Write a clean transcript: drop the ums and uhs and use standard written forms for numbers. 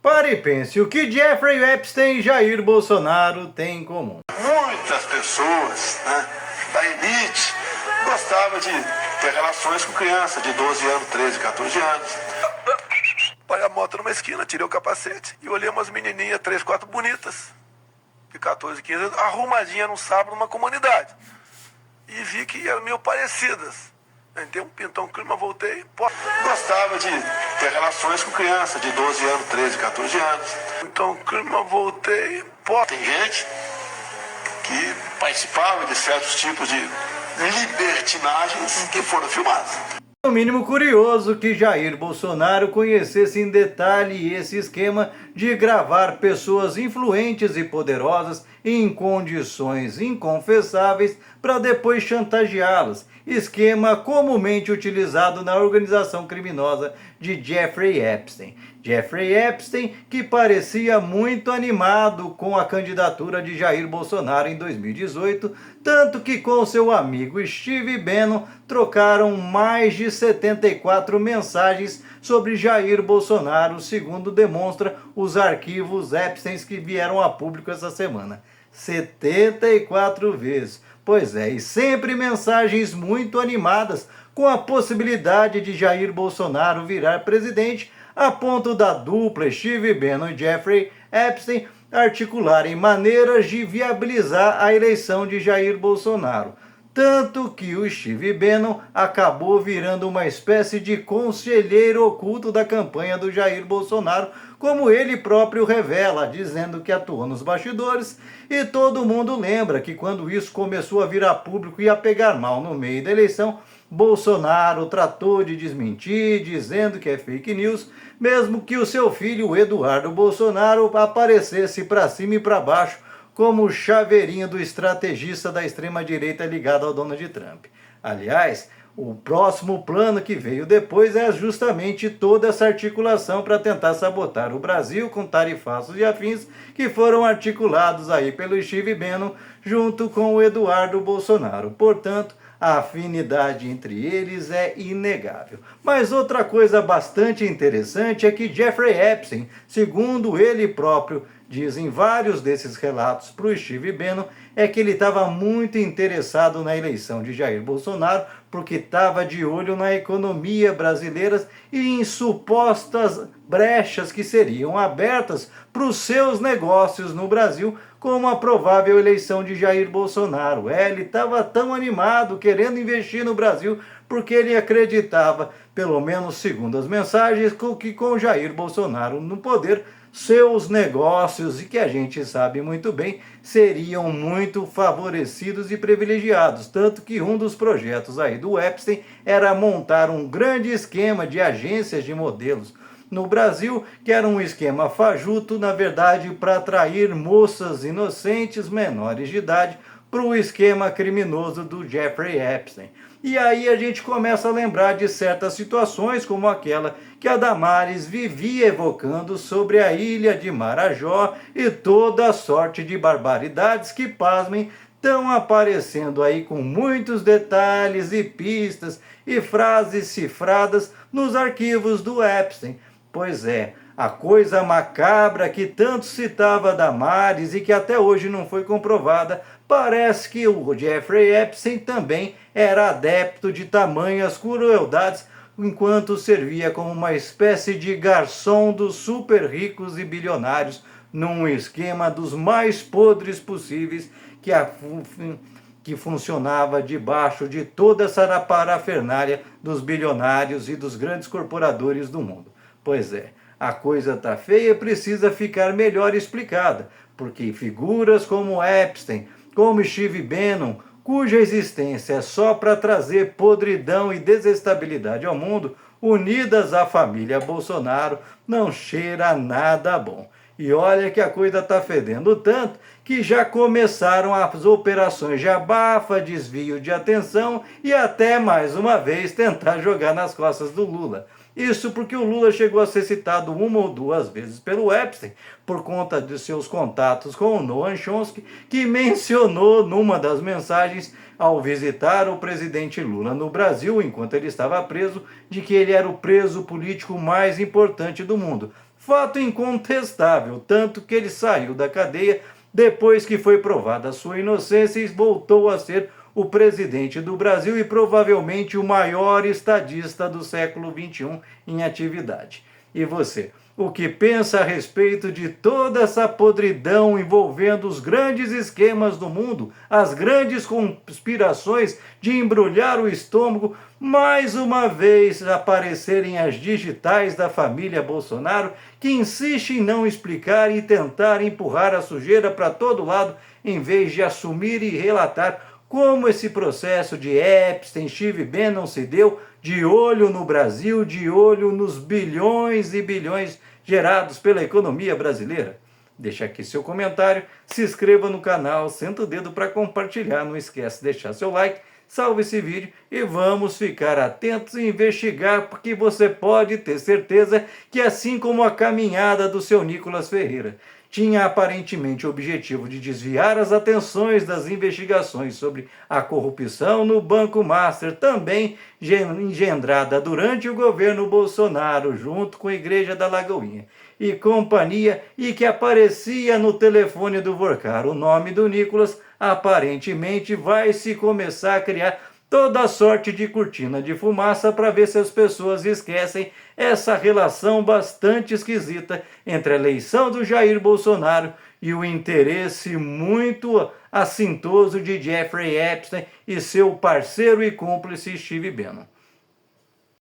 Pare e pense, o que Jeffrey Epstein e Jair Bolsonaro têm em comum? Muitas pessoas, da elite gostavam de ter relações com crianças de 12 anos, 13, 14 anos. Parei a moto numa esquina, tirei o capacete e olhei umas menininhas, 3, 4 bonitas, de 14, 15 anos, arrumadinhas num sábado numa comunidade. E vi que eram meio parecidas. Entrei um pintão clima, voltei. Gostava de ter relações com crianças de 12 anos, 13, 14 anos. Então, clima, voltei. Tem gente que participava de certos tipos de libertinagens que foram filmadas. No mínimo curioso que Jair Bolsonaro conhecesse em detalhe esse esquema de gravar pessoas influentes e poderosas em condições inconfessáveis para depois chantageá-las. Esquema comumente utilizado na organização criminosa de Jeffrey Epstein. Jeffrey Epstein, que parecia muito animado com a candidatura de Jair Bolsonaro em 2018, tanto que com seu amigo Steve Bannon trocaram mais de 74 mensagens sobre Jair Bolsonaro, segundo demonstra os arquivos Epstein que vieram a público essa semana. 74 vezes. Pois é, e sempre mensagens muito animadas com a possibilidade de Jair Bolsonaro virar presidente, a ponto da dupla Steve Bannon e Jeffrey Epstein articularem maneiras de viabilizar a eleição de Jair Bolsonaro. Tanto que o Steve Bannon acabou virando uma espécie de conselheiro oculto da campanha do Jair Bolsonaro, como ele próprio revela, dizendo que atuou nos bastidores, e todo mundo lembra que quando isso começou a vir a público e a pegar mal no meio da eleição, Bolsonaro tratou de desmentir, dizendo que é fake news, mesmo que o seu filho Eduardo Bolsonaro aparecesse para cima e para baixo como o chaveirinho do estrategista da extrema-direita ligado ao Donald Trump. Aliás, o próximo plano que veio depois é justamente toda essa articulação para tentar sabotar o Brasil com tarifaços e afins que foram articulados aí pelo Steve Bannon junto com o Eduardo Bolsonaro. Portanto, a afinidade entre eles é inegável. Mas outra coisa bastante interessante é que Jeffrey Epstein, segundo ele próprio diz em vários desses relatos para o Steve Bannon, é que ele estava muito interessado na eleição de Jair Bolsonaro, porque estava de olho na economia brasileira e em supostas brechas que seriam abertas para os seus negócios no Brasil, como a provável eleição de Jair Bolsonaro. Ele estava tão animado, querendo investir no Brasil, porque ele acreditava, pelo menos segundo as mensagens, que com Jair Bolsonaro no poder, seus negócios, e que a gente sabe muito bem, seriam muito favorecidos e privilegiados. Tanto que um dos projetos aí do Epstein era montar um grande esquema de agências de modelos no Brasil, que era um esquema fajuto, na verdade, para atrair moças inocentes menores de idade para o esquema criminoso do Jeffrey Epstein. E aí a gente começa a lembrar de certas situações, como aquela que a Damares vivia evocando sobre a ilha de Marajó e toda a sorte de barbaridades que, pasmem, estão aparecendo aí com muitos detalhes e pistas e frases cifradas nos arquivos do Epstein. Pois é, a coisa macabra que tanto citava Damares e que até hoje não foi comprovada, parece que o Jeffrey Epstein também era adepto de tamanhas crueldades, enquanto servia como uma espécie de garçom dos super ricos e bilionários, num esquema dos mais podres possíveis que funcionava debaixo de toda essa parafernália dos bilionários e dos grandes corporadores do mundo. Pois é, a coisa tá feia e precisa ficar melhor explicada, porque figuras como Epstein, como Steve Bannon, cuja existência é só para trazer podridão e desestabilidade ao mundo, unidas à família Bolsonaro, não cheira nada bom. E olha que a coisa está fedendo tanto que já começaram as operações de abafa, desvio de atenção e até mais uma vez tentar jogar nas costas do Lula. Isso porque o Lula chegou a ser citado uma ou duas vezes pelo Epstein, por conta de seus contatos com o Noam Chomsky, que mencionou numa das mensagens, ao visitar o presidente Lula no Brasil, enquanto ele estava preso, de que ele era o preso político mais importante do mundo. Fato incontestável, tanto que ele saiu da cadeia depois que foi provada a sua inocência e voltou a ser o presidente do Brasil e provavelmente o maior estadista do século XXI em atividade. E você, o que pensa a respeito de toda essa podridão envolvendo os grandes esquemas do mundo, as grandes conspirações de embrulhar o estômago, mais uma vez aparecerem as digitais da família Bolsonaro, que insiste em não explicar e tentar empurrar a sujeira para todo lado, em vez de assumir e relatar como esse processo de Epstein, Steve Bannon se deu, de olho no Brasil, de olho nos bilhões e bilhões gerados pela economia brasileira? Deixa aqui seu comentário, se inscreva no canal, senta o dedo para compartilhar, não esquece de deixar seu like, salve esse vídeo e vamos ficar atentos e investigar, porque você pode ter certeza que, assim como a caminhada do seu Nicolas Ferreira tinha aparentemente o objetivo de desviar as atenções das investigações sobre a corrupção no Banco Master, também engendrada durante o governo Bolsonaro, junto com a Igreja da Lagoinha e companhia, e que aparecia no telefone do Vorcar. O nome do Nicolas aparentemente vai se começar a criar toda sorte de cortina de fumaça para ver se as pessoas esquecem essa relação bastante esquisita entre a eleição do Jair Bolsonaro e o interesse muito assintoso de Jeffrey Epstein e seu parceiro e cúmplice Steve Bannon.